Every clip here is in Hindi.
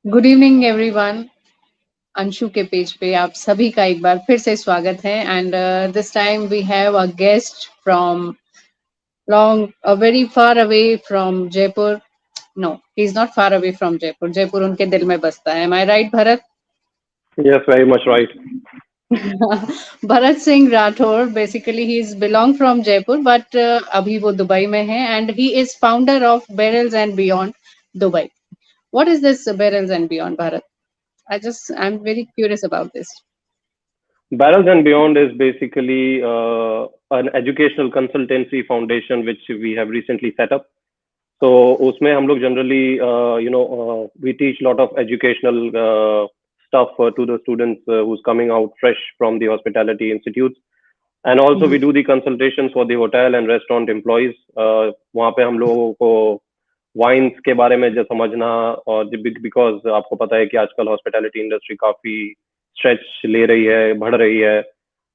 Good evening everyone. अंशु के पेज पे आप सभी का एक बार फिर से स्वागत है and this time we have a guest from long very far away from Jaipur. No, he is not far away from Jaipur. Jaipur उनके दिल में बसता है। Am I right Bharat? Yes, very much right. Bharat Singh Rathore, basically he is belong from Jaipur but अभी वो दुबई में है and he is founder of barrels and beyond Dubai. What is this barrels and beyond, Bharat? I'm very curious about this. Barrels and Beyond is basically an educational consultancy foundation which we have recently set up. So उसमें हम लोग generally we teach lot of educational stuff to the students who's coming out fresh from the hospitality institutes, and also we Mhm. do the consultations for the hotel and restaurant employees. वहाँ पे हम लोगों को वाइन्स के बारे में जो समझना, और बिकॉज आपको पता है कि आजकल हॉस्पिटैलिटी इंडस्ट्री काफी स्ट्रेच ले रही है, बढ़ रही है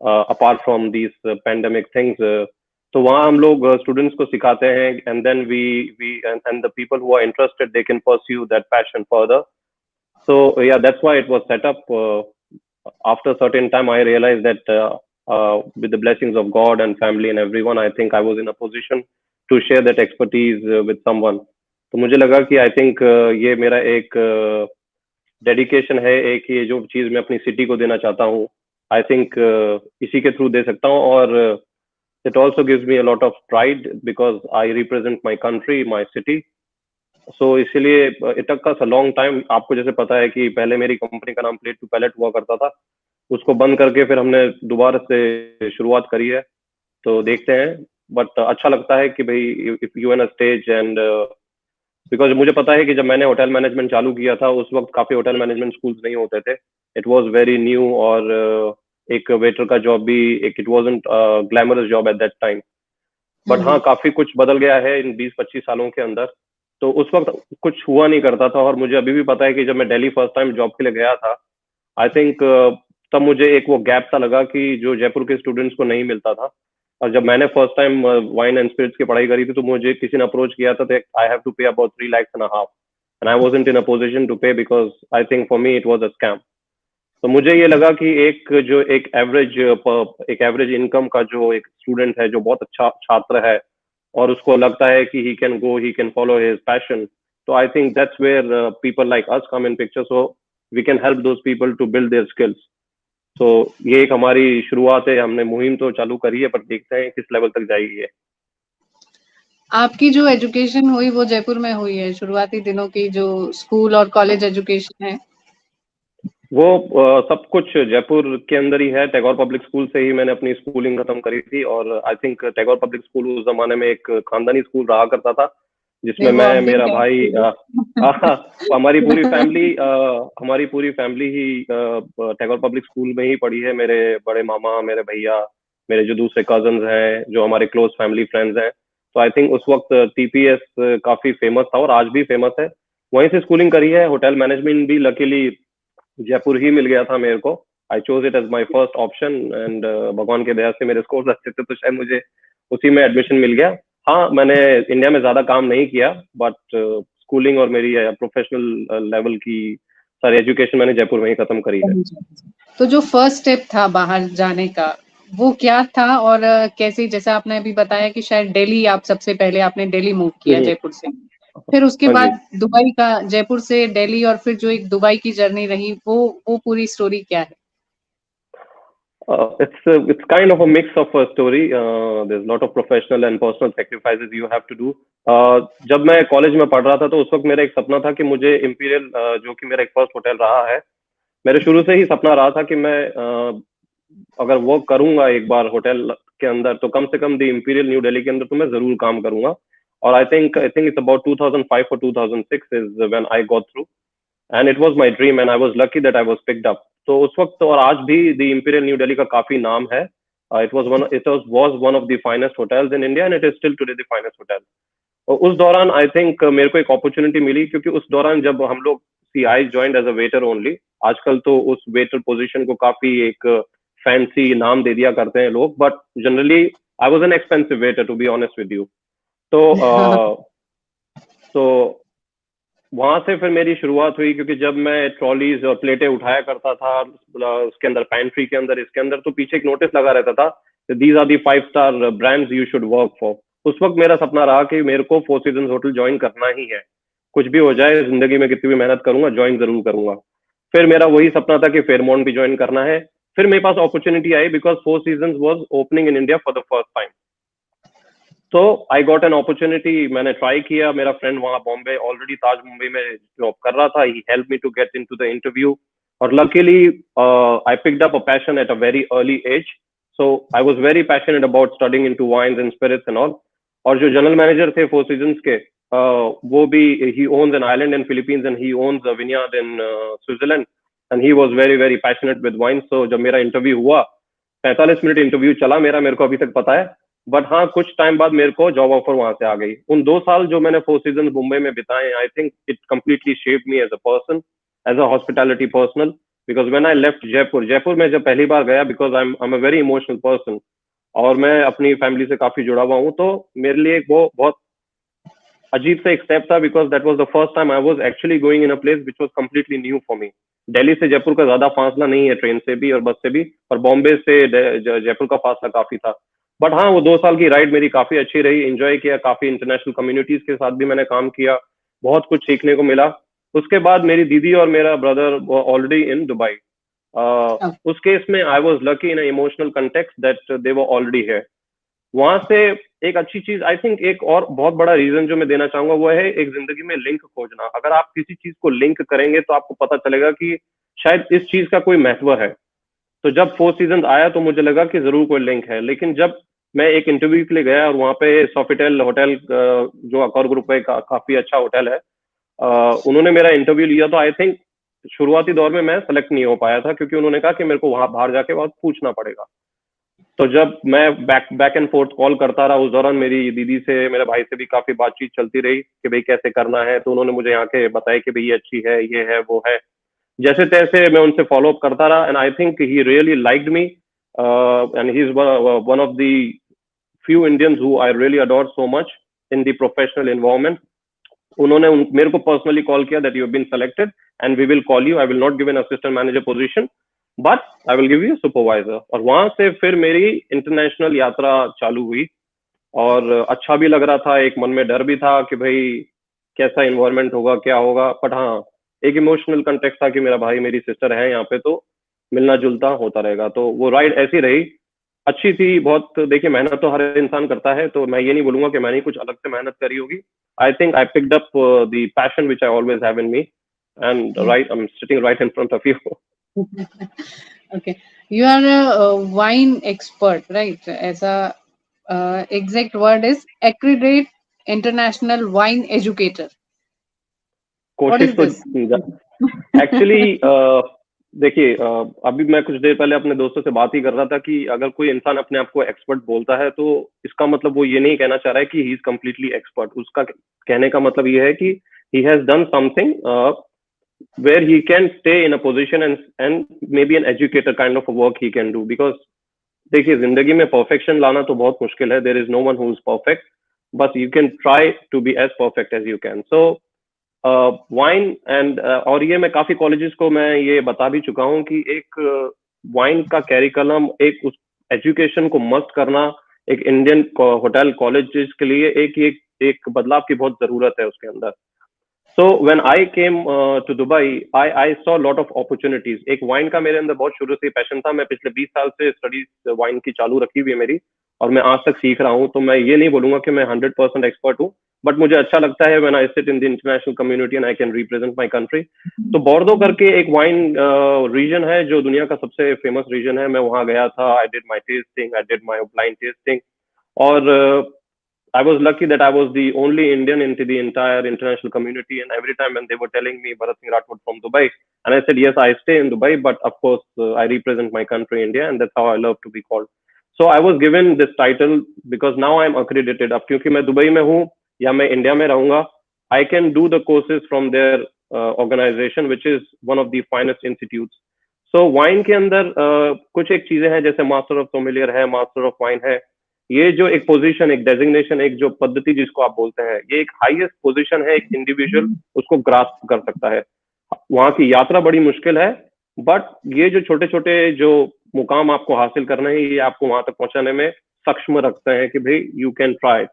apart from these pandemic things. तो वहाँ हम लोग स्टूडेंट्स को सिखाते हैं, and then we and the people who are interested they can pursue that passion further. So yeah, that's why it was set up. After a certain time, I realized that with the blessings of God and family and everyone, I think I was in a position to share that expertise with someone. तो मुझे लगा कि आई थिंक ये मेरा एक डेडिकेशन है, एक ये जो चीज मैं अपनी सिटी को देना चाहता हूँ, आई थिंक इसी के थ्रू दे सकता हूँ. और it also gives me a lot of pride because I represent my country, my city. So इसीलिए इट टक अस अ लॉन्ग टाइम. आपको जैसे पता है कि पहले मेरी कंपनी का नाम प्लेट टू पैलेट हुआ करता था, उसको बंद करके फिर हमने दोबारा से शुरुआत करी है. तो देखते हैं, बट अच्छा लगता है कि भाई if you an a stage and because मुझे पता है कि जब मैंने होटल मैनेजमेंट चालू किया था उस वक्त काफी होटल मैनेजमेंट स्कूल्स नहीं होते थे. इट वाज वेरी न्यू, और एक वेटर का जॉब भी एक it wasn't glamorous job at that time. But हाँ, Mhm. काफी कुछ बदल गया है इन 20-25 सालों के अंदर. तो उस वक्त कुछ हुआ नहीं करता था, और मुझे अभी भी पता है कि जब मैं दिल्ली फर्स्ट टाइम जॉब के लिए गया था, आई थिंक तब मुझे एक वो गैप सा लगा कि जो जयपुर के स्टूडेंट्स को नहीं मिलता था. और जब मैंने first time wine and spirits की पढ़ाई करी थी, तो मुझे किसी ने अप्रोच किया था, I have to pay about 3.5 lakhs, and I wasn't in a position to pay because I think for me it was a scam. तो मुझे ये लगा कि एक एवरेज इनकम का जो एक स्टूडेंट है, जो बहुत अच्छा छात्र है, और उसको लगता है कि he can follow his passion. तो I think that's where people like us come in picture, so we can help those people to build their skills. तो ये एक हमारी शुरुआत है. हमने मुहिम तो चालू करी है, पर देखते हैं किस लेवल तक जाएगी ये. आपकी जो एजुकेशन हुई वो जयपुर में हुई है? शुरुआती दिनों की जो स्कूल और कॉलेज एजुकेशन है? वो सब कुछ जयपुर के अंदर ही है. टैगोर पब्लिक स्कूल से ही मैंने अपनी स्कूलिंग खत्म करी थी, और I think Tagore public school उस जमाने में एक खानदानी स्कूल रहा करता था, नहीं, जिसमें वो मैं, अब भी मेरा है भाई actually। हमारी पूरी फैमिली ही टैगोर पब्लिक स्कूल में ही पढ़ी है. मेरे बड़े मामा, मेरे भैया, मेरे जो दूसरे कजन्स हैं, जो हमारे क्लोज फैमिली फ्रेंड्स हैं. तो आई थिंक उस वक्त टीपीएस काफी फेमस था, और आज भी फेमस है. वहीं से स्कूलिंग करी है. होटल मैनेजमेंट भी लकीली जयपुर ही मिल गया था मेरे को. I chose it as my first option, and भगवान के दया से मेरे स्कोर्स अच्छे थे, तो शायद मुझे उसी में एडमिशन मिल गया. हाँ, मैंने इंडिया में ज्यादा काम नहीं किया, बट स्कूलिंग और मेरी प्रोफेशनल लेवल की सारी एजुकेशन मैंने जयपुर में ही खत्म करी है. तो जो फर्स्ट स्टेप था बाहर जाने का, वो क्या था? और कैसे, जैसा आपने अभी बताया कि शायद दिल्ली, आप सबसे पहले आपने दिल्ली मूव किया हम्म, जयपुर से, फिर उसके हाँ जी. बाद दुबई का, जयपुर से दिल्ली, और फिर जो एक दुबई की जर्नी रही, वो पूरी स्टोरी क्या है? It's kind of a mix of a story. There's a lot of professional and personal sacrifices you have to do. जब मैं कॉलेज में पढ़ रहा था, तो उस वक्त मेरा एक सपना था कि मुझे इम्पीरियल, जो कि मेरा एक फर्स्ट होटल रहा है, मेरे शुरू से ही सपना रहा था कि मैं अगर वर्क करूंगा एक बार होटल के अंदर, तो कम से come the imperial new Delhi के अंदर तो मैं जरूर काम करूंगा. और आई थिंक इट्स अबाउट 2005 और 2006 is when I got through, and it was my dream, and I was lucky that I was picked up. तो उस वक्त और आज भी द इम्पीरियल न्यू दिल्ली का काफी नाम है. It was one of the finest hotels in India, and it is still today the finest hotel. और उस दौरान आई थिंक मेरे को एक अपॉर्चुनिटी मिली, क्योंकि उस दौरान जब हम लोग, see I joined as a waiter only. आजकल तो उस वेटर पोजीशन को काफी एक फैंसी नाम दे दिया करते हैं लोग, but generally I was an expensive waiter, to be honest with you. तो तो वहां से फिर मेरी शुरुआत हुई, क्योंकि जब मैं ट्रॉलीज और प्लेटें उठाया करता था उसके अंदर, पैंट्री के अंदर, इसके अंदर, तो पीछे एक नोटिस लगा रहता था, these are the 5 star brands you should work for. उस वक्त मेरा सपना रहा कि मेरे को फोर सीजन होटल ज्वाइन करना ही है, कुछ भी हो जाए जिंदगी में, कितनी भी मेहनत करूंगा, ज्वाइन जरूर करूंगा। फिर मेरा वही सपना था कि फेयरमोंट भी ज्वाइन करना है। फिर मेरे पास अपॉर्चुनिटी आई because Four Season was opening in India for the first time. तो आई गॉट एन अपॉर्चुनिटी, मैंने ट्राई किया। मेरा फ्रेंड वहाँ बॉम्बे ऑलरेडी ताज मुंबई में जॉब कर रहा था, he help me to get into the interview. और luckily I picked up a passion at a very early age, so I was very passionate about studying into wines and spirits and all. और जो जनरल मैनेजर थे फोर सीजन्स के, वो भी, he owns an island in Philippines and he owns a vineyard in Switzerland, and he was very very passionate with wine. So जब मेरा इंटरव्यू हुआ, 45 मिनट इंटरव्यू चला मेरे को अभी तक पता है। बट हाँ, कुछ टाइम बाद मेरे को जॉब ऑफर वहां से आ गई। उन 2 साल जो मैंने फोर सीजन मुंबई में बिताए, I think it completely shaped me as a person, as a hospitality personal. Because when I left Jaipur, Jaipur में जब पहली बार गया, because I am a very emotional person, और मैं अपनी फैमिली से काफी जुड़ा हुआ हूँ, तो मेरे लिए वो बहुत अजीब सा एक स्टेप था, because that was the first time I was actually going in a place which was completely new for me. Delhi से जयपुर का ज्यादा फासला नहीं है, ट्रेन से भी और बस से भी, और बॉम्बे से जयपुर का फासला काफी था। बट हाँ, वो 2 साल की राइड मेरी काफी अच्छी रही, एंजॉय किया, काफी इंटरनेशनल कम्युनिटीज के साथ भी मैंने काम किया, बहुत कुछ सीखने को मिला। उसके बाद मेरी दीदी और मेरा ब्रदर ऑलरेडी इन दुबई। उस केस में I was lucky in emotional context that they were already है। वहां से एक अच्छी चीज, आई थिंक एक और बहुत बड़ा रीजन जो मैं देना चाहूंगा, वो है एक जिंदगी में लिंक खोजना। अगर आप किसी चीज को लिंक करेंगे तो आपको पता चलेगा कि शायद इस चीज का कोई महत्व है। तो जब फोर सीजन आया तो मुझे लगा कि जरूर कोई लिंक है। लेकिन जब मैं एक इंटरव्यू के लिए गया और वहाँ पे सोफिटेल होटल, जो अकॉर ग्रुप का काफी अच्छा होटल है, उन्होंने मेरा इंटरव्यू लिया, तो आई थिंक शुरुआती दौर में मैं सेलेक्ट नहीं हो पाया था, क्योंकि उन्होंने कहा कि मेरे को वहां बाहर जाके बहुत पूछना पड़ेगा। तो जब मैं बैक एंड फोर्थ कॉल करता रहा, उस दौरान मेरी दीदी से, मेरे भाई से भी काफी बातचीत चलती रही कि भाई कैसे करना है। तो उन्होंने मुझे यहाँ के बताया कि भाई ये अच्छी है, ये है, वो है। जैसे तैसे मैं उनसे फॉलो अप करता रहा, and I think he really liked me, and he is one of the few Indians who I really adore so much in the professional environment. उन्होंने मेरे को पर्सनली कॉल किया that you have been selected and we will call you, I will not give an assistant manager position but I will give you supervisor. और वहां से फिर मेरी इंटरनेशनल यात्रा चालू हुई, और अच्छा भी लग रहा था, एक मन में डर भी था कि भाई कैसा इन्वायरमेंट होगा, क्या होगा। बट हाँ, एक इमोशनल कंटेक्ट था कि मेरा भाई मेरी सिस्टर है यहाँ पे, तो मिलना जुलता होता रहेगा। तो वो राइड ऐसी रही, अच्छी थी बहुत। देखिए, मेहनत तो हर इंसान करता है, तो मैं ये नहीं बोलूंगा कि मैंने कुछ अलग से मेहनत करी होगी। I think I picked up the passion which I always have in me, and right, I am sitting right in front of you. Okay, you are a wine expert, right? ऐसा exact word is accredited international wine educator. What कोशिश is तो this? एक्चुअली देखिए, अभी मैं कुछ देर पहले अपने दोस्तों से बात ही कर रहा था कि अगर कोई इंसान अपने आप को एक्सपर्ट बोलता है, तो इसका मतलब वो ये नहीं कहना चाह रहा है कि ही इज कम्प्लीटली एक्सपर्ट। उसका कहने का मतलब ये है कि he has done something where he can stay in a position and maybe an educator kind of a work he can do, because देखिए, जिंदगी में परफेक्शन लाना तो बहुत मुश्किल है, there is no one who is perfect, but you can try to be as perfect as you can. So wine and, और ये मैं काफी कॉलेजेस को मैं ये बता भी चुका हूँ कि एक वाइन का कैरिकुलम, एक उस एजुकेशन को मस्ट करना एक इंडियन होटल कॉलेजेस के लिए एक बदलाव की बहुत जरूरत है उसके अंदर। So when I came to Dubai, I saw a lot of opportunities. एक वाइन का मेरे अंदर बहुत शुरू से पैशन था। मैं पिछले 20 साल से स्टडीज वाइन की चालू रखी हुई है मेरी, और मैं आज तक सीख रहा हूँ। तो मैं ये नहीं बोलूंगा कि मैं 100% एक्सपर्ट हूँ, बट मुझे अच्छा लगता है when I sit in the international community and I can represent my country। तो बोर्डो करके एक वाइन रीजन है जो दुनिया का सबसे फेमस रीजन है। मैं वहाँ गया था, I did my testing, I did my blind testing, और I was lucky that I was the only Indian into the entire international community. And every time when they were telling me Bharat Singh Rathod from Dubai, and I said, yes, I stay in Dubai, but of course, I represent my country, India, and that's how I love to be called. So I was given this title because now I'm accredited. अब क्योंकि मैं दुबई में हूँ या मैं इंडिया में रहूँगा, I can do the courses from their organization, which is one of the finest institutes. So wine के अंदर कुछ एक चीजें हैं, जैसे मास्टर ऑफ सोमिलियर है, मास्टर ऑफ वाइन है, ये जो एक पोजीशन, एक डेजिग्नेशन, एक जो पद्धति जिसको आप बोलते हैं, ये एक हाईएस्ट पोजीशन है, एक इंडिविजुअल उसको ग्रास्प कर सकता है। वहां की यात्रा बड़ी मुश्किल है, बट ये जो छोटे छोटे जो मुकाम आपको हासिल करना है, ये आपको वहां तक पहुंचाने में सक्षम रखते हैं कि भाई यू कैन ट्राई।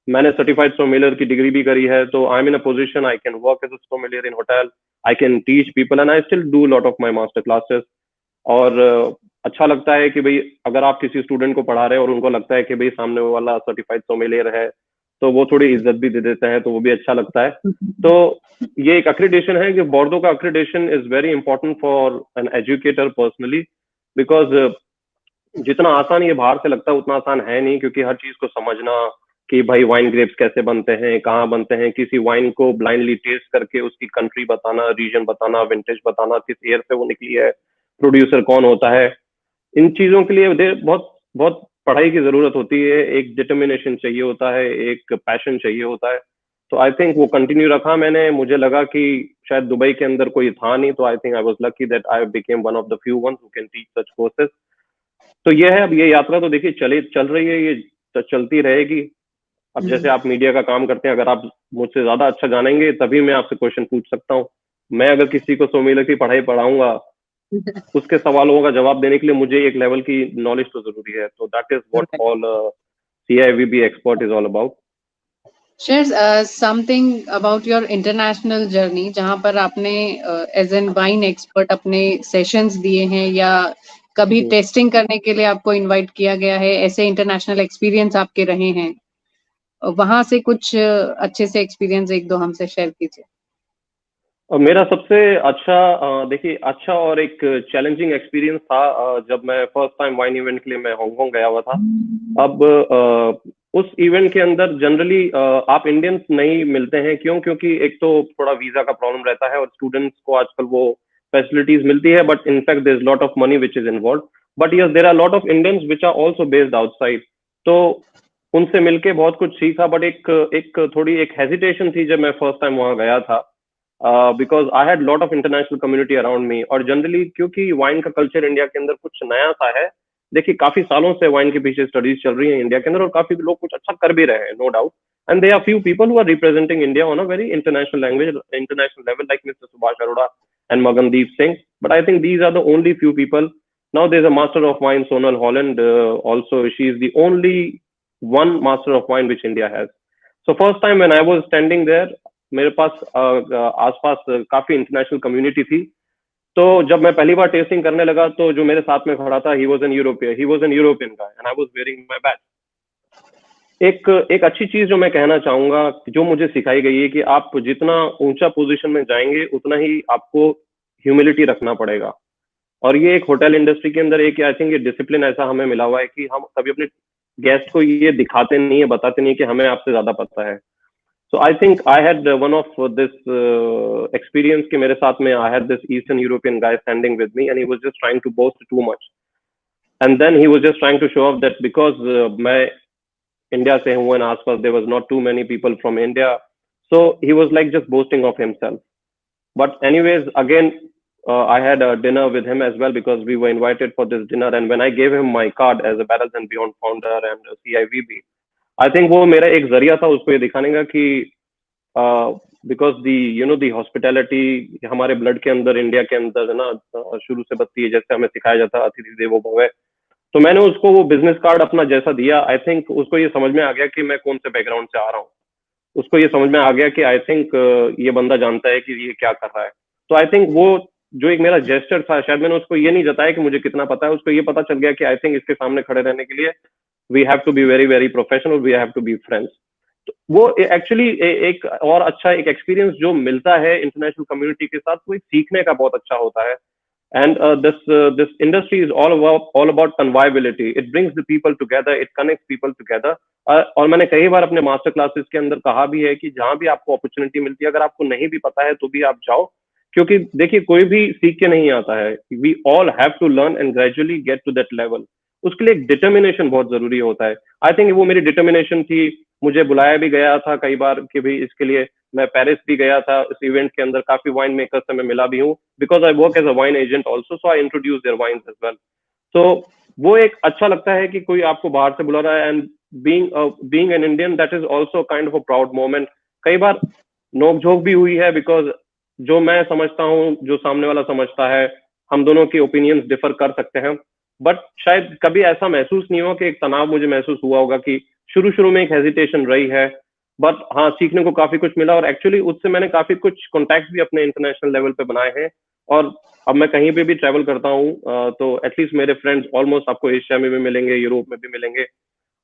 मैंने सर्टिफाइड सोमेलियर की डिग्री भी करी है, तो I am in a position, I can work as a sommelier in hotel, I can teach people and I still do lot of my master classes. और अच्छा लगता है कि भाई अगर आप किसी स्टूडेंट को पढ़ा रहे हैं और उनको लगता है कि भाई सामने वाला सर्टिफाइड सोमेलियर है, तो वो थोड़ी इज्जत भी दे देते हैं, तो वो भी अच्छा लगता है। तो ये एक अक्रेडिटेशन है कि बोर्डो का accreditation is very important for an educator personally, because जितना आसान ये बाहर से लगता है उतना आसान है नहीं, क्योंकि हर चीज को समझना कि भाई वाइन ग्रेप्स कैसे बनते हैं, कहाँ बनते हैं, किसी वाइन को ब्लाइंडली टेस्ट करके उसकी कंट्री बताना, रीजन बताना, विंटेज बताना, किस ईयर से वो निकली है, प्रोड्यूसर कौन होता है, इन चीजों के लिए बहुत बहुत पढ़ाई की जरूरत होती है, एक डिटर्मिनेशन चाहिए होता है, एक पैशन चाहिए होता है। तो आई थिंक वो कंटिन्यू रखा मैंने। मुझे लगा कि शायद दुबई के अंदर कोई था नहीं, तो I think I was lucky that I became one of the few ones who can teach such courses. तो ये है, अब ये यात्रा तो देखिए चल रही है, ये चलती रहेगी। अब जैसे आप मीडिया का काम करते हैं, अगर आप मुझसे ज्यादा अच्छा जानेंगे तभी मैं आपसे क्वेश्चन पूछ सकता हूँ। मैं अगर किसी को सोमेलियर की पढ़ाई पढ़ाऊंगा, उसके सवालों का जवाब देने के लिए मुझे एक लेवल की नॉलेज तो जरूरी है। तो that is what all CIVB expert is all about. Share something about your international journey, जहाँ पर आपने एज एन वाइन एक्सपर्ट अपने सेशंस दिए हैं या कभी टेस्टिंग करने के लिए आपको इनवाइट किया गया है, ऐसे इंटरनेशनल एक्सपीरियंस आपके रहे हैं, वहां से कुछ अच्छे से एक्सपीरियंस एक दो हमसे शेयर कीजिए। और मेरा सबसे अच्छा देखिए अच्छा और एक चैलेंजिंग एक्सपीरियंस था जब मैं फर्स्ट टाइम वाइन इवेंट के लिए मैं हांगकांग गया हुआ था। अब उस इवेंट के अंदर जनरली आप इंडियंस नहीं मिलते हैं। क्यों? क्योंकि एक तो थोड़ा वीजा का प्रॉब्लम रहता है और स्टूडेंट्स को आजकल वो फैसिलिटीज मिलती है, but in fact there is lot of money which is involve. But yes, there are lot of Indians which are also based outside. तो उनसे मिलके बहुत कुछ सीखा, बट एक थोड़ी एक हेजिटेशन थी जब मैं फर्स्ट टाइम वहां गया था, because I had lot of international community around me. और जनरली क्योंकि वाइन का कल्चर इंडिया के अंदर कुछ नया सा है, देखिए काफी सालों से वाइन के पीछे स्टडीज चल रही है इंडिया के अंदर और काफी लोग कुछ अच्छा कर भी रहे हैं, no doubt. And there are few people who are representing India on a very international level, like mister Subhash Arora and Magandeep Singh. But I think these are the only few people. Now there's a master of wine, Sonal Holland. Also, she is the only one master of wine which India has. So first time when I was standing there, मेरे पास आसपास काफी इंटरनेशनल कम्युनिटी थी। तो जब मैं पहली बार टेस्टिंग करने लगा, तो जो मेरे साथ में खड़ा था, he was an European guy and I was wearing my batch. एक अच्छी चीज जो मैं कहना चाहूंगा, जो मुझे सिखाई गई है कि आप जितना ऊंचा पोजीशन में जाएंगे उतना ही आपको ह्यूमिलिटी रखना पड़ेगा। और ये एक होटल इंडस्ट्री के अंदर एक आई थिंक ये डिसिप्लिन ऐसा हमें मिला हुआ है कि हम कभी अपने गेस्ट को ये दिखाते नहीं है, बताते नहीं कि हमें आपसे ज्यादा पता है। So I think I had one of this experience कि मेरे साथ में I had this Eastern European guy standing with me and he was just trying to boast too much. And then he was just trying to show off that because मैं इंडिया से हूँ and आसपास there was not too many people from India. So he was like just boasting of himself. But anyways, again, I had a dinner with him as well because we were invited for this dinner. And when I gave him my card as a Barrels and Beyond founder and CIVB, I think वो मेरा एक जरिया था उसको ये दिखाने का कि बिकॉज दी हॉस्पिटैलिटी हमारे ब्लड के अंदर, इंडिया के अंदर है ना, शुरू से बत्ती है, जैसे हमें सिखाया जाता है अतिथि देवो भव। तो मैंने उसको वो बिजनेस कार्ड अपना जैसा दिया, आई थिंक उसको ये समझ में आ गया कि मैं कौन से बैकग्राउंड से आ रहा हूँ। उसको ये समझ में आ गया कि आई थिंक ये बंदा जानता है कि ये क्या कर रहा है। तो आई थिंक वो जो एक मेरा जेस्चर था, शायद मैंने उसको ये नहीं जताया कि मुझे कितना पता है, उसको ये पता चल गया कि आई थिंक इसके सामने खड़े रहने के लिए we have to be very very professional, we have to be friends. तो वो एक्चुअली एक और अच्छा एक एक्सपीरियंस जो मिलता है इंटरनेशनल कम्युनिटी के साथ, वो एक सीखने का बहुत अच्छा होता है। And this industry is all about conviviality. It brings the people together. It connects people together. और मैंने कई बार अपने मास्टर क्लासेस के अंदर कहा भी है कि जहां भी आपको अपॉर्चुनिटी मिलती है, अगर आपको नहीं भी पता है तो भी आप जाओ, क्योंकि देखिए कोई भी सीख के नहीं आता है। We all have to learn and gradually get to that level. उसके लिए एक डिटर्मिनेशन बहुत जरूरी होता है। आई थिंक वो मेरी डिटर्मिनेशन थी। मुझे बुलाया भी गया था कई बार कि भाई इसके लिए मैं पेरिस भी गया था, इस इवेंट के अंदर काफी वाइन मेकर्स से मैं मिला भी हूँ, because I work as a wine agent also, so I introduce their wines as well. तो वो एक अच्छा लगता है कि कोई आपको बाहर से बुला रहा है, and being an Indian, that is also kind of a proud moment. कई बार नोकझोंक भी हुई है, बिकॉज जो मैं समझता हूँ, जो सामने वाला समझता है, हम दोनों के ओपिनियंस डिफर कर सकते हैं। बट शायद कभी ऐसा महसूस नहीं हुआ कि एक तनाव मुझे महसूस हुआ होगा, कि शुरू शुरू में एक हेजिटेशन रही है, बट हाँ, सीखने को काफी कुछ मिला, और एक्चुअली उससे मैंने काफी कुछ कॉन्टैक्ट भी अपने इंटरनेशनल लेवल पे बनाए हैं। और अब मैं कहीं पे भी ट्रैवल करता हूँ, तो एटलीस्ट मेरे फ्रेंड्स ऑलमोस्ट आपको एशिया में भी मिलेंगे, यूरोप में भी मिलेंगे।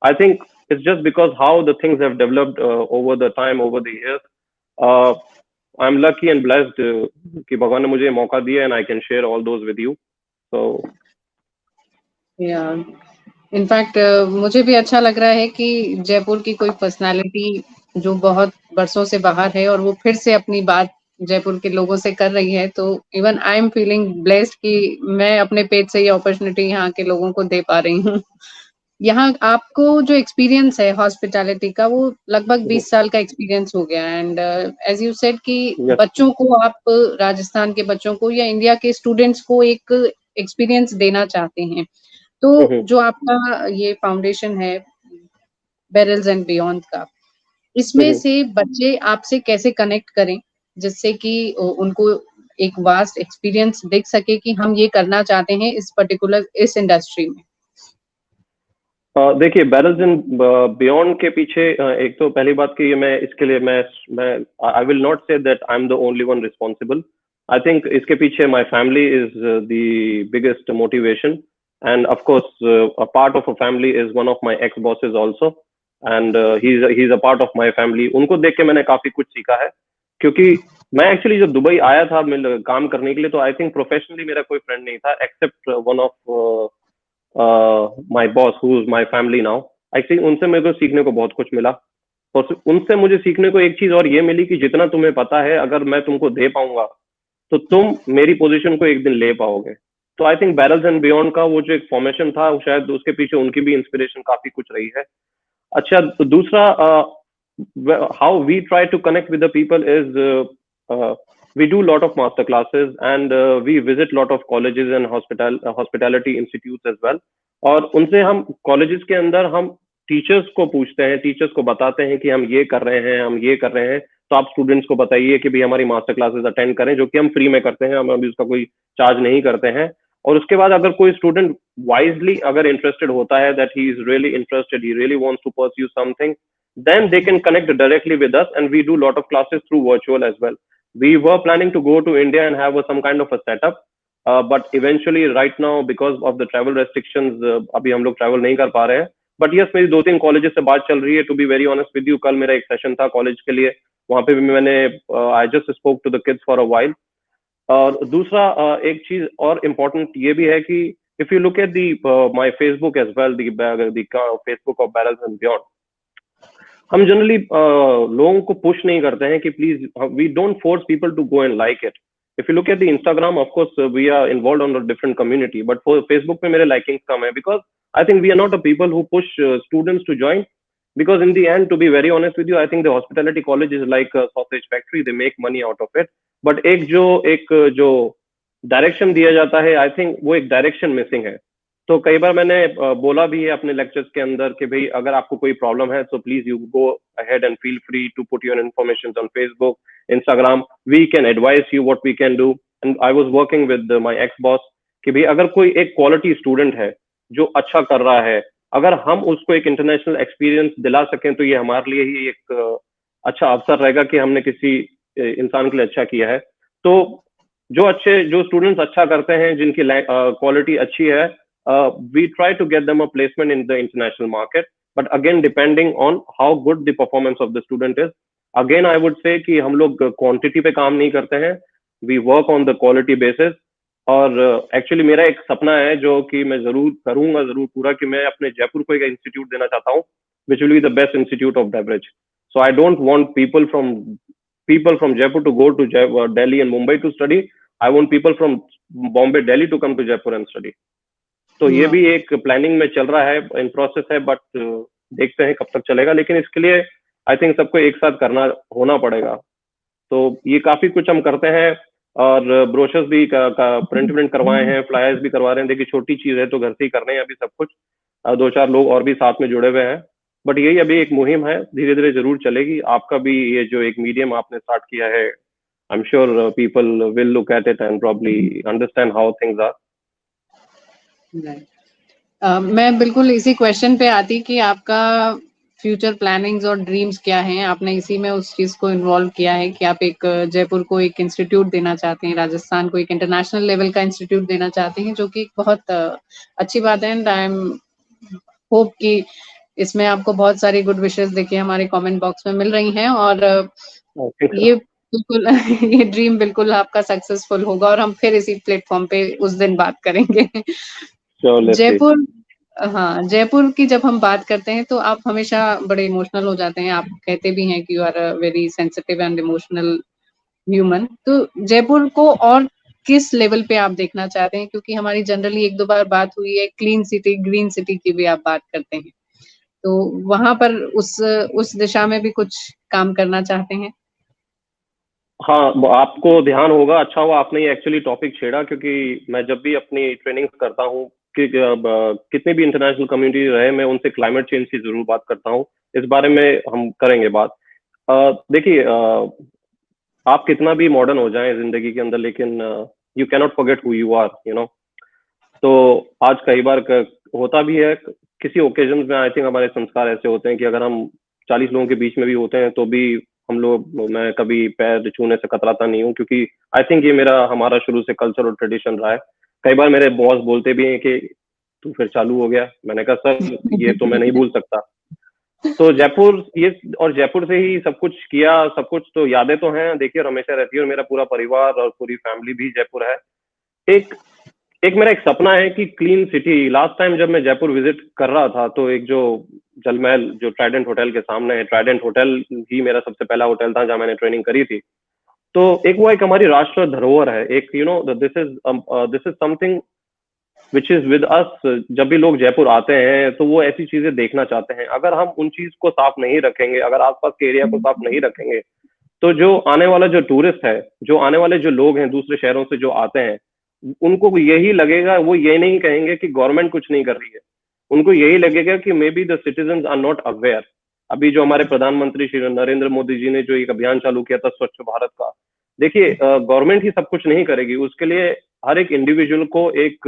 I think it's just because how the things have developed over the time, over the years. I am lucky and blessed कि भगवान ने मुझे ये मौका दिया, and I can share all those with you. So yeah in fact मुझे भी अच्छा लग रहा है कि जयपुर की कोई पर्सनालिटी जो बहुत बरसों से बाहर है और वो फिर से अपनी बात जयपुर के लोगों से कर रही है, तो even I am feeling blessed कि मैं अपने पेज से ये अपॉर्चुनिटी यहाँ के लोगों को दे पा रही हूँ। यहाँ आपको जो एक्सपीरियंस है हॉस्पिटैलिटी का, वो लगभग 20 साल का एक्सपीरियंस हो गया, एंड एज यू सेड कि यस। बच्चों को आप राजस्थान के बच्चों को या इंडिया के स्टूडेंट्स को एक एक्सपीरियंस देना चाहते हैं। तो जो आपका ये फाउंडेशन है बैरल्स एंड बियॉन्ड का, इसमें से बच्चे आपसे कैसे कनेक्ट करें जिससे कि उनको एक वास्ट एक्सपीरियंस दिख सके कि हम ये करना चाहते हैं इस पर्टिकुलर इस इंडस्ट्री में। देखिए, बैरल्स एंड बियॉन्ड के पीछे एक तो पहली बात कि मैं इसके लिए मैं आई will not say that I am the only one responsible. I think इसके पीछे my family is the biggest motivation, end of course a part of a family is one of my ex bosses also, and he is a part of my family. उनको देख के मैंने काफी कुछ सीखा है, क्योंकि मैं एक्चुअली जब दुबई आया था काम करने के लिए, तो आई थिंक प्रोफेशनली मेरा कोई फ्रेंड नहीं था except one of my boss who is my family now. I think उनसे मेरे को सीखने को बहुत कुछ मिला, और उनसे मुझे सीखने को एक चीज और ये मिली कि जितना तुम्हें पता है, अगर मैं तुमको दे पाऊंगा, तो तुम मेरी पोजीशन को एक दिन ले पाओगे। तो I think barrels and beyond का वो जो एक फॉर्मेशन था, वो शायद उसके पीछे उनकी भी इंस्पिरेशन काफी कुछ रही है। अच्छा, तो दूसरा, how we try to connect with the people is we do lot of master classes, and we visit lot of colleges and hospitality institutes as well. और उनसे हम कॉलेजेस के अंदर हम टीचर्स को पूछते हैं, टीचर्स को बताते हैं कि हम ये कर रहे हैं, हम ये कर रहे हैं, तो आप स्टूडेंट्स को बताइए कि भी हमारी मास्टर क्लासेस अटेंड करें, जो कि हम फ्री में करते हैं, हम अभी उसका कोई चार्ज नहीं करते हैं। और उसके बाद अगर कोई स्टूडेंट वाइजली अगर इंटरेस्टेड होता है, that he is really interested, he really wants to pursue something, then they can connect directly with us, and we do a lot of classes through virtual as well. We were planning to go to India and have some kind of a setup, but eventually right now because of the travel restrictions, अभी हम लोग travel नहीं कर पा रहे हैं। But yes, मेरी 2-3 कॉलेजेस से बात चल रही है। To be very honest with you, कल मेरा एक सेशन था कॉलेज के लिए, वहाँ पे भी मैंने I just spoke to the kids for a while। और दूसरा एक चीज और इम्पोर्टेंट ये भी है कि if you look at the my Facebook as well, the Facebook of Barrels and Beyond, हम जनरली लोगों को पुश नहीं करते हैं कि please, we don't force people to go and like it. If you look at the Instagram, of course we are involve on a different community, but for Facebook पे मेरे लाइकिंग कम है, because I think we are not a people who push students to join, because in the end, to be very honest with you, I think the hospitality college is like a sausage factory, they make money out of it, but एक जो डायरेक्शन दिया जाता है, आई थिंक वो एक डायरेक्शन मिसिंग है। तो कई बार मैंने बोला भी है अपने लेक्चर्स के अंदर कि भाई, अगर आपको कोई प्रॉब्लम है, तो please you go ahead and feel free to put your information on Facebook, Instagram, we can advise you what we can do. And I was working with my ex boss कि भाई, अगर कोई एक क्वालिटी स्टूडेंट है जो अच्छा कर रहा है, अगर हम उसको एक इंटरनेशनल एक्सपीरियंस दिला सकें, तो ये हमारे लिए ही एक अच्छा अवसर रहेगा कि हमने किसी इंसान के लिए अच्छा किया है। तो जो स्टूडेंट्स अच्छा करते हैं, जिनकी क्वालिटी अच्छी है, we try to get them a placement in the international market, but again depending on how good the performance of the student is. Again I would say कि हम लोग quantity पे काम नहीं करते हैं, we work on the quality basis। और एक्चुअली मेरा एक सपना है जो कि मैं जरूर करूंगा, जरूर पूरा, कि मैं अपने जयपुर को एक इंस्टीट्यूट देना चाहता हूँ, which will be the best institute of beverage। So I don't want people from Jaipur to go to Delhi and Mumbai to study। I want people from Bombay, Delhi to come to Jaipur and study। तो ये भी एक प्लानिंग में चल रहा है, इन प्रोसेस है, बट देखते हैं कब तक चलेगा, लेकिन इसके लिए आई थिंक सबको एक साथ करना होना पड़ेगा। तो ये काफी कुछ हम करते हैं। और ब्रोशर्स भी प्रिंट करवाए हैं, फ्लायर्स भी करवा रहे हैं। देखिए छोटी चीज है तो घर से ही कर रहे हैं अभी सब कुछ। 2-4 लोग और भी साथ में जुड़े हुए हैं, बट यही अभी एक मुहिम है, धीरे धीरे जरूर चलेगी। आपका भी ये जो एक मीडियम आपने स्टार्ट किया है, I am sure people will look at it and probably understand how things are. मैं बिल्कुल इसी क्वेश्चन पे आती कि आपका फ्यूचर प्लानिंग्स और ड्रीम्स क्या हैं। आपने इसी में उस चीज को इन्वॉल्व किया है कि आप एक जयपुर को एक इंस्टीट्यूट देना चाहते हैं, राजस्थान को एक इंटरनेशनल लेवल का इंस्टीट्यूट देना चाहते हैं, जो कि बहुत अच्छी बात है। एंड आई एम होप कि इसमें आपको बहुत सारी गुड विशेस देखिए हमारे कमेंट बॉक्स में मिल रही हैं, और ये बिल्कुल ये ड्रीम बिल्कुल आपका सक्सेसफुल होगा, और हम फिर इसी प्लेटफॉर्म पे उस दिन बात करेंगे। जयपुर, हाँ, जयपुर की जब हम बात करते हैं तो आप हमेशा बड़े इमोशनल हो जाते हैं। आप कहते भी हैं कि you are a very sensitive and emotional human. तो जयपुर को और किस लेवल पे आप देखना चाहते हैं? क्योंकि हमारी जनरली 1-2 बार बात हुई है, क्लीन सिटी, ग्रीन सिटी की भी आप बात करते हैं। तो वहाँ पर उस दिशा में भी कुछ काम करना चाहते हैं? हाँ, आपको ध्यान होगा, अच्छा हुआ आपने ये एक्चुअली टॉपिक छेड़ा, क्योंकि मैं जब भी अपनी ट्रेनिंग करता हूँ कि कितनी भी इंटरनेशनल कम्युनिटी रहे, मैं उनसे क्लाइमेट चेंज की जरूर बात करता हूँ। इस बारे में हम करेंगे बात। देखिए, आप कितना भी मॉडर्न हो जाएं जिंदगी के अंदर, लेकिन you cannot forget who you are, you know. तो आज कई बार होता भी है, किसी ओकेजन में आई थिंक हमारे संस्कार ऐसे होते हैं कि अगर हम 40 लोगों के बीच में भी होते हैं तो भी हम लोग, मैं कभी पैर छूने से कतराता नहीं हूँ, क्योंकि आई थिंक ये हमारा शुरू से कल्चर और ट्रेडिशन रहा है। कई बार मेरे बॉस बोलते भी हैं कि तू फिर चालू हो गया। मैंने कहा सर ये तो मैं नहीं भूल सकता। तो जयपुर, ये और जयपुर से ही सब कुछ किया, सब कुछ तो यादें तो हैं देखिए, और हमेशा रहती है। और मेरा पूरा परिवार और पूरी फैमिली भी जयपुर है। एक एक मेरा एक सपना है कि क्लीन सिटी। लास्ट टाइम जब मैं जयपुर विजिट कर रहा था तो एक जो जलमहल जो ट्राइडेंट होटल के सामने है, ट्राइडेंट होटल ही मेरा सबसे पहला होटल था जहां मैंने ट्रेनिंग करी थी। तो एक हमारी राष्ट्र धरोहर है, एक this is something which is with us. जब भी लोग जयपुर आते हैं तो वो ऐसी चीजें देखना चाहते हैं। अगर हम उन चीज को साफ नहीं रखेंगे, अगर आसपास के एरिया को साफ नहीं रखेंगे, तो जो आने वाला जो टूरिस्ट है, जो आने वाले जो लोग हैं दूसरे शहरों से जो आते हैं, उनको यही लगेगा, वो ये नहीं कहेंगे कि गवर्नमेंट कुछ नहीं कर रही है। उनको यही लगेगा कि maybe the citizen are not aware. अभी जो हमारे प्रधानमंत्री श्री नरेंद्र मोदी जी ने जो एक अभियान चालू किया था स्वच्छ भारत का, देखिए गवर्नमेंट ही सब कुछ नहीं करेगी, उसके लिए हर एक इंडिविजुअल को एक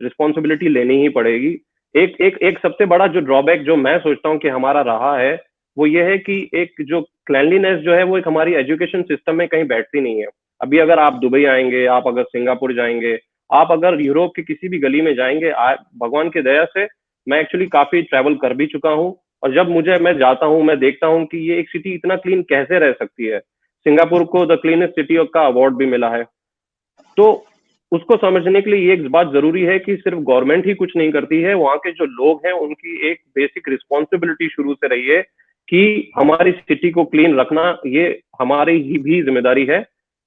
रिस्पॉन्सिबिलिटी लेनी ही पड़ेगी। एक एक एक सबसे बड़ा जो ड्रॉबैक जो मैं सोचता हूँ कि हमारा रहा है, वो ये है कि एक जो क्लैनलीनेस जो है वो एक हमारी एजुकेशन सिस्टम में कहीं बैठती नहीं है। अभी अगर आप दुबई आएंगे, आप अगर सिंगापुर जाएंगे, आप अगर यूरोप की किसी भी गली में जाएंगे, भगवान की दया से मैं एक्चुअली काफी ट्रैवल कर भी चुका हूँ, और जब मैं जाता हूँ, मैं देखता हूँ कि ये एक सिटी इतना क्लीन कैसे रह सकती है। सिंगापुर को द क्लीनेस्ट सिटी का अवार्ड भी मिला है। तो उसको समझने के लिए ये एक बात जरूरी है कि सिर्फ गवर्नमेंट ही कुछ नहीं करती है, वहां के जो लोग हैं उनकी एक बेसिक रिस्पॉन्सिबिलिटी शुरू से रही है कि हमारी सिटी को क्लीन रखना ये हमारी ही भी जिम्मेदारी है।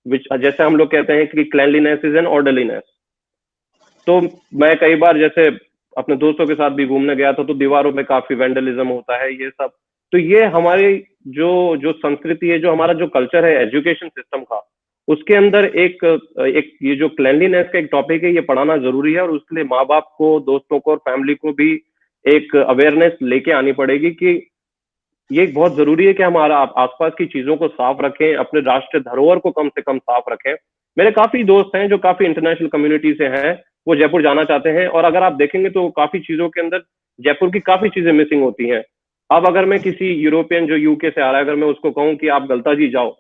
जैसे हम लोग कहते हैं कि क्लैनलीनेस इज एन ऑर्डरलीनेस। तो मैं कई बार जैसे अपने दोस्तों के साथ भी घूमने गया था, तो दीवारों में काफी वेंडलिज्म होता है, ये सब। तो ये हमारी जो जो संस्कृति है, जो हमारा जो कल्चर है एजुकेशन सिस्टम का, उसके अंदर एक एक ये जो क्लैनलीनेस का एक टॉपिक है, ये पढ़ाना जरूरी है। और उसके लिए माँ बाप को, दोस्तों को और फैमिली को भी एक अवेयरनेस लेके आनी पड़ेगी कि ये बहुत जरूरी है कि हमारा आसपास की चीजों को साफ रखें, अपने राष्ट्रीय धरोहर को कम से कम साफ रखें। मेरे काफी दोस्त हैं जो काफी इंटरनेशनल कम्युनिटी से हैं, वो जयपुर जाना चाहते हैं, और अगर आप देखेंगे तो काफी चीजों के अंदर जयपुर की काफी चीजें मिसिंग होती हैं। अब अगर मैं किसी यूरोपियन जो यूके से आ रहा है, अगर मैं उसको कहूँ कि आप गलता जी जाओ,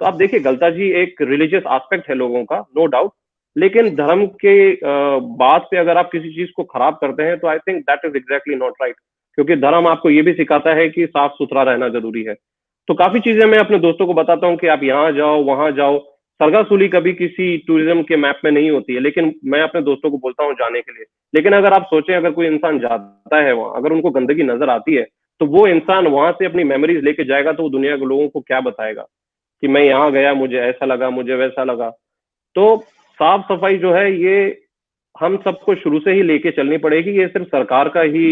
तो आप देखिए गलता जी एक रिलीजियस एस्पेक्ट है लोगों का, नो डाउट, लेकिन धर्म के बात पे अगर आप किसी चीज को खराब करते हैं तो I think that is exactly not right, क्योंकि धर्म आपको ये भी सिखाता है कि साफ सुथरा रहना जरूरी है। तो काफी चीजें मैं अपने दोस्तों को बताता हूँ कि आप यहाँ जाओ, वहां जाओ। सरगासुली कभी किसी टूरिज्म के मैप में नहीं होती है, लेकिन मैं अपने दोस्तों को बोलता हूँ जाने के लिए। लेकिन अगर आप सोचें, अगर कोई इंसान जाता है वहां, अगर उनको गंदगी नजर आती है, तो वो इंसान वहां से अपनी मेमोरीज लेके जाएगा, तो वो दुनिया के लोगों को क्या बताएगा कि मैं यहाँ गया, मुझे ऐसा लगा, मुझे वैसा लगा। तो साफ सफाई जो है ये हम सबको शुरू से ही लेके चलनी पड़ेगी। ये सिर्फ सरकार का ही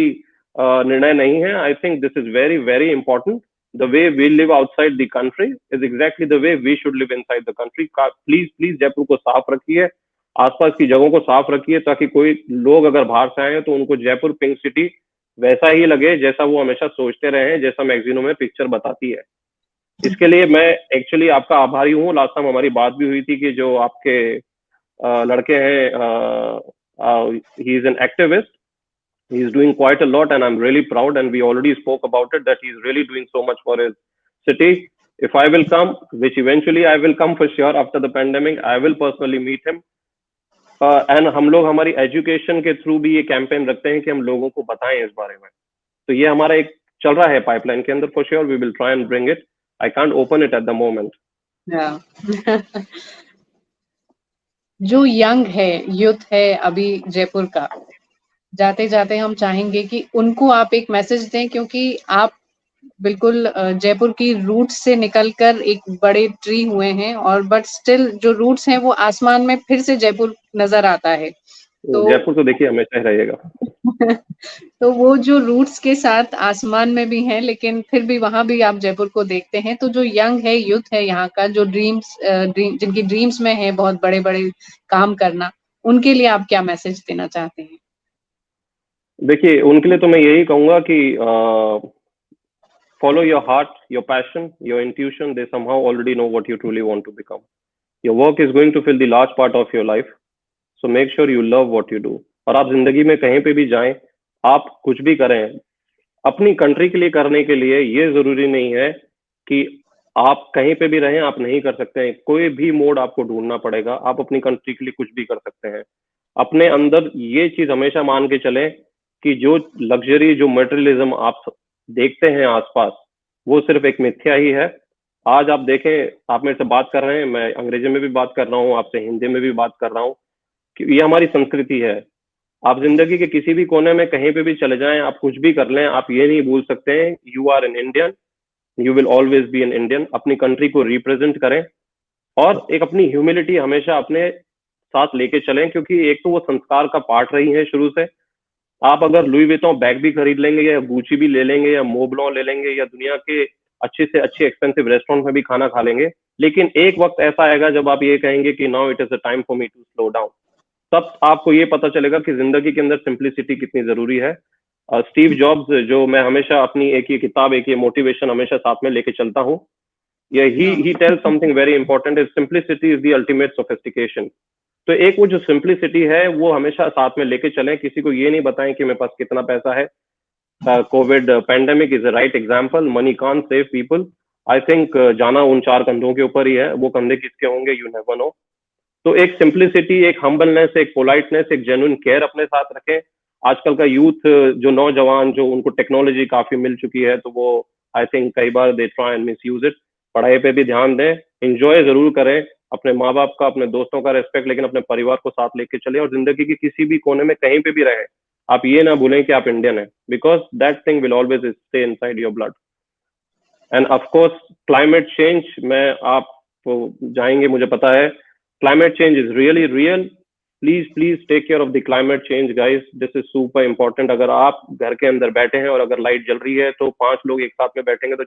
निर्णय नहीं है। I think this is very very important. the way we live outside the country is exactly the way we should live inside the country. Please please Jaipur को साफ रखिए, आसपास की जगहों को साफ रखिए, ताकि कोई लोग अगर बाहर से आए तो उनको जयपुर पिंक सिटी वैसा ही लगे जैसा वो हमेशा सोचते रहे हैं, जैसा मैगजीनों में पिक्चर बताती है। इसके लिए मैं एक्चुअली आपका आभारी हूँ। लास्ट टाइम हमारी बात भी हुई थी कि जो आपके लड़के हैं, he is an activist, he is doing quite a lot, and I'm really proud, and we already spoke about it, that he is really doing so much for his city. If I will come, which eventually I will come for sure after the pandemic, I will personally meet him. And हम लोग हमारी एजुकेशन के थ्रू भी ये कैंपेन रखते हैं कि हम लोगों को बताएं इस बारे में। तो ये हमारा एक चल रहा है पाइपलाइन के अंदर, for sure we will try and bring it. I can't open it at the moment. जो यंग है, यूथ है अभी जयपुर का, जाते जाते हम चाहेंगे कि उनको आप एक मैसेज दें, क्योंकि आप बिल्कुल जयपुर की रूट्स से निकलकर एक बड़े ट्री हुए हैं, और बट स्टिल जो रूट्स हैं वो आसमान में फिर से जयपुर नजर आता है। तो जयपुर तो देखिए हमेशा ही रहेगा। तो वो जो रूट्स के साथ आसमान में भी हैं, लेकिन फिर भी वहां भी आप जयपुर को देखते हैं। तो जो यंग है, यूथ है यहाँ का, जो जिनकी ड्रीम्स में है बहुत बड़े बड़े काम करना, उनके लिए आप क्या मैसेज देना चाहते हैं? देखिए, उनके लिए तो मैं यही कहूंगा कि follow your heart, your passion, your intuition. They somehow already know what you truly want to become. Your work is going to fill the large part of your life, so make sure you love what you do. और आप जिंदगी में कहीं पे भी जाएं, आप कुछ भी करें, अपनी कंट्री के लिए करने के लिए ये जरूरी नहीं है कि आप कहीं पे भी रहें, आप नहीं कर सकते हैं। कोई भी मोड आपको ढूंढना पड़ेगा, आप अपनी कंट्री के लिए कुछ भी कर सकते हैं। अपने अंदर ये चीज हमेशा मान के चलें कि जो लग्जरी, जो मटेरियलिज्म आप देखते हैं आसपास, वो सिर्फ एक मिथ्या ही है। आज आप देखें, आप मेरे से बात कर रहे हैं, मैं अंग्रेजी में भी बात कर रहा हूँ, आपसे हिंदी में भी बात कर रहा हूँ, कि ये हमारी संस्कृति है। आप जिंदगी के किसी भी कोने में कहीं पे भी चले जाएं, आप कुछ भी कर लें, आप ये नहीं भूल सकते हैं, you are an Indian, you will always be an Indian. अपनी कंट्री को रिप्रेजेंट करें और एक अपनी ह्यूमिलिटी हमेशा अपने साथ लेके चलें, क्योंकि एक तो वो संस्कार का पार्ट रही है शुरू से। आप अगर लुई विटॉन बैग भी खरीद लेंगे, या गुची भी ले लेंगे, या मोबलॉन ले लेंगे, या दुनिया के अच्छे से अच्छे एक्सपेंसिव रेस्टोरेंट में भी खाना खा लेंगे, लेकिन एक वक्त ऐसा आएगा जब आप ये कहेंगे कि now it is a time for me to slow down. तब आपको ये पता चलेगा कि जिंदगी के अंदर सिंप्लिसिटी कितनी जरूरी है। स्टीव जॉब्स, जो मैं हमेशा अपनी एक ये किताब, एक ये मोटिवेशन हमेशा साथ में लेके चलता हूँ, ये he tells something very important, is simplicity is the ultimate sophistication. तो एक वो जो सिंप्लिसिटी है वो हमेशा साथ में लेके चलें। किसी को ये नहीं बताएं कि मेरे पास कितना पैसा है। Covid pandemic is a right example, money can't save people. I think जाना उन चार कंधों के ऊपर ही है, वो कंधे किसके होंगे यू नेवर नो। तो एक सिंप्लिसिटी, एक हम्बलनेस, एक पोलाइटनेस, एक जेन्युइन केयर अपने साथ रखें। आजकल का यूथ, जो नौजवान, जो उनको टेक्नोलॉजी काफी मिल चुकी है, तो वो आई थिंक कई बार they try and misuse it. पढ़ाई पे भी ध्यान दें, इंजॉय जरूर करें, अपने माँ बाप का, अपने दोस्तों का रेस्पेक्ट, लेकिन अपने परिवार को साथ लेके चले, और जिंदगी के किसी भी कोने में कहीं पे भी रहें, आप ये ना भूलें कि आप इंडियन हैं, because that thing will always stay inside your blood. End of course climate change में आप जाएंगे, मुझे पता है, climate change is really real. Please take care of the climate change, guys. This is super important. अगर आप घर के अंदर बैठे हैं और अगर लाइट जल रही है, तो 5 लोग एक साथ में बैठेंगे तो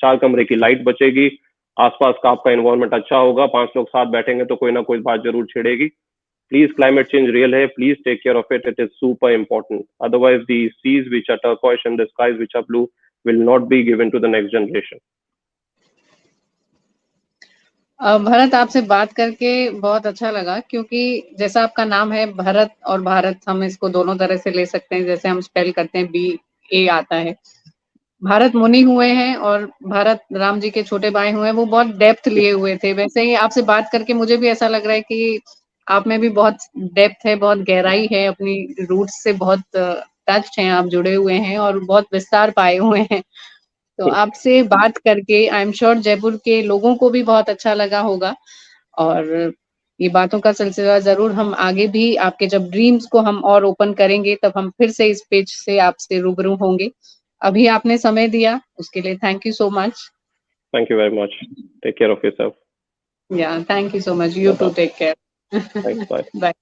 4 कमरे की लाइट बचेगी, आसपास का आपका एनवायरनमेंट अच्छा होगा। 5 लोग साथ बैठेंगे तो कोई ना कोई बात जरूर छिड़ेगी। प्लीज, क्लाइमेट चेंज रियल है, please take care of it, it is super important. Otherwise the seas which are turquoise and the skies which are blue will not be given to the next generation. Bharat, आपसे बात करके बहुत अच्छा लगा, क्योंकि जैसा आपका नाम है भरत और भारत, हम इसको दोनों तरह से ले सकते हैं। जैसे हम स्पेल करते हैं, BA आता है। भारत मुनि हुए हैं और भारत राम जी के छोटे भाई हुए हैं, वो बहुत डेप्थ लिए हुए थे। वैसे ही आपसे बात करके मुझे भी ऐसा लग रहा है कि आप में भी बहुत डेप्थ है, बहुत गहराई है, अपनी रूट्स से बहुत टच हैं, आप जुड़े हुए हैं और बहुत विस्तार पाए हुए हैं। तो आपसे बात करके आई एम श्योर जयपुर के लोगों को भी बहुत अच्छा लगा होगा, और ये बातों का सिलसिला जरूर हम आगे भी, आपके जब ड्रीम्स को हम और ओपन करेंगे तब हम फिर से इस पेज से आपसे रूबरू होंगे। अभी आपने समय दिया उसके लिए thank you so much. Thank you very much. Take care of yourself. Yeah, thank you so much. You too, Bye-bye. take care. Thanks. Bye. Bye.